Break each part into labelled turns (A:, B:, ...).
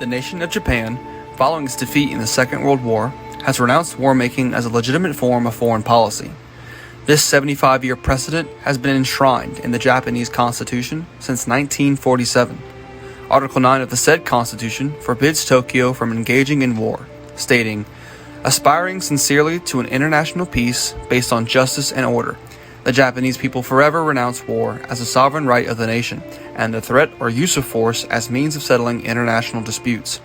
A: The nation of Japan, following its defeat in the Second World War, has renounced war-making as a legitimate form of foreign policy. This 75-year precedent has been enshrined in the Japanese Constitution since 1947. Article 9 of the said Constitution forbids Tokyo from engaging in war, stating, "Aspiring sincerely to an international peace based on justice and order, the Japanese people forever renounce war as a sovereign right of the nation, and the threat or use of force as means of settling international disputes.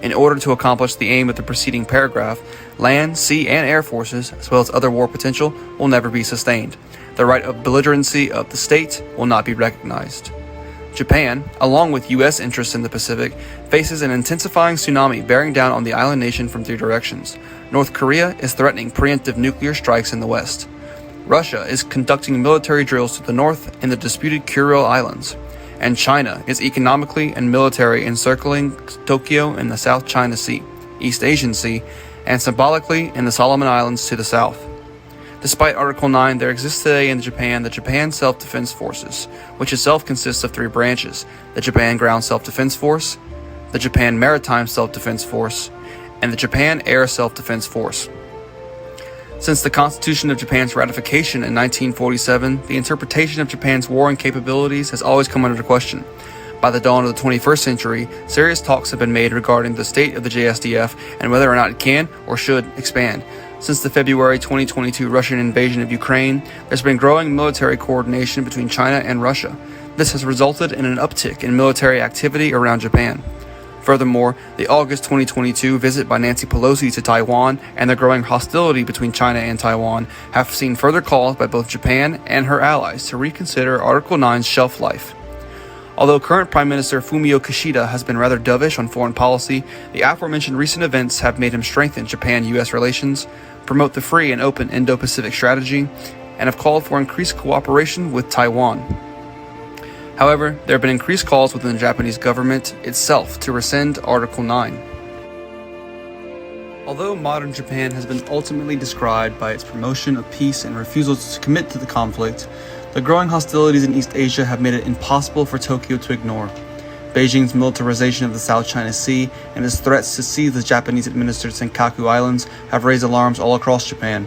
A: In order to accomplish the aim of the preceding paragraph, land, sea, and air forces, as well as other war potential, will never be sustained. The right of belligerency of the state will not be recognized." Japan, along with U.S. interests in the Pacific, faces an intensifying tsunami bearing down on the island nation from three directions. North Korea is threatening preemptive nuclear strikes in the west. Russia is conducting military drills to the north in the disputed Kuril Islands. And China is economically and military encircling Tokyo in the South China Sea, East Asian Sea, and symbolically in the Solomon Islands to the south. Despite Article 9, there exists today in Japan the Japan Self-Defense Forces, which itself consists of three branches: the Japan Ground Self-Defense Force, the Japan Maritime Self-Defense Force, and the Japan Air Self-Defense Force. Since the Constitution of Japan's ratification in 1947, the interpretation of Japan's warring capabilities has always come under question. By the dawn of the 21st century, serious talks have been made regarding the state of the JSDF and whether or not it can or should expand. Since the February 2022 Russian invasion of Ukraine, there's been growing military coordination between China and Russia. This has resulted in an uptick in military activity around Japan. Furthermore, the August 2022 visit by Nancy Pelosi to Taiwan and the growing hostility between China and Taiwan have seen further calls by both Japan and her allies to reconsider Article 9's shelf life. Although current Prime Minister Fumio Kishida has been rather dovish on foreign policy, the aforementioned recent events have made him strengthen Japan-US relations, promote the free and open Indo-Pacific strategy, and have called for increased cooperation with Taiwan. However, there have been increased calls within the Japanese government itself to rescind Article 9. Although modern Japan has been ultimately described by its promotion of peace and refusal to commit to the conflict, the growing hostilities in East Asia have made it impossible for Tokyo to ignore. Beijing's militarization of the South China Sea and its threats to seize the Japanese-administered Senkaku Islands have raised alarms all across Japan.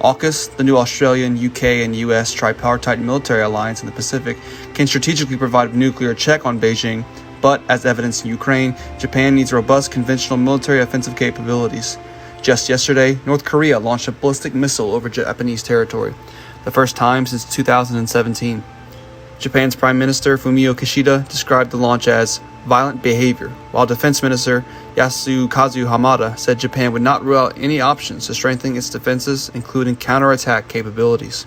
A: AUKUS, the new Australian, UK, and US tripartite military alliance in the Pacific, can strategically provide a nuclear check on Beijing, but, as evidenced in Ukraine, Japan needs robust conventional military offensive capabilities. Just yesterday, North Korea launched a ballistic missile over Japanese territory, the first time since 2017. Japan's Prime Minister Fumio Kishida described the launch as violent behavior, while Defense Minister Yasukazu Hamada said Japan would not rule out any options to strengthen its defenses, including counterattack capabilities.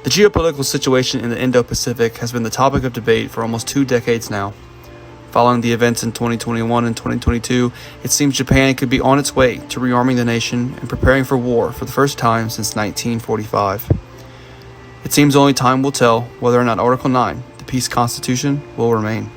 A: The geopolitical situation in the Indo-Pacific has been the topic of debate for almost 2 decades now. Following the events in 2021 and 2022, it seems Japan could be on its way to rearming the nation and preparing for war for the first time since 1945. It seems only time will tell whether or not Article 9, the Peace Constitution, will remain.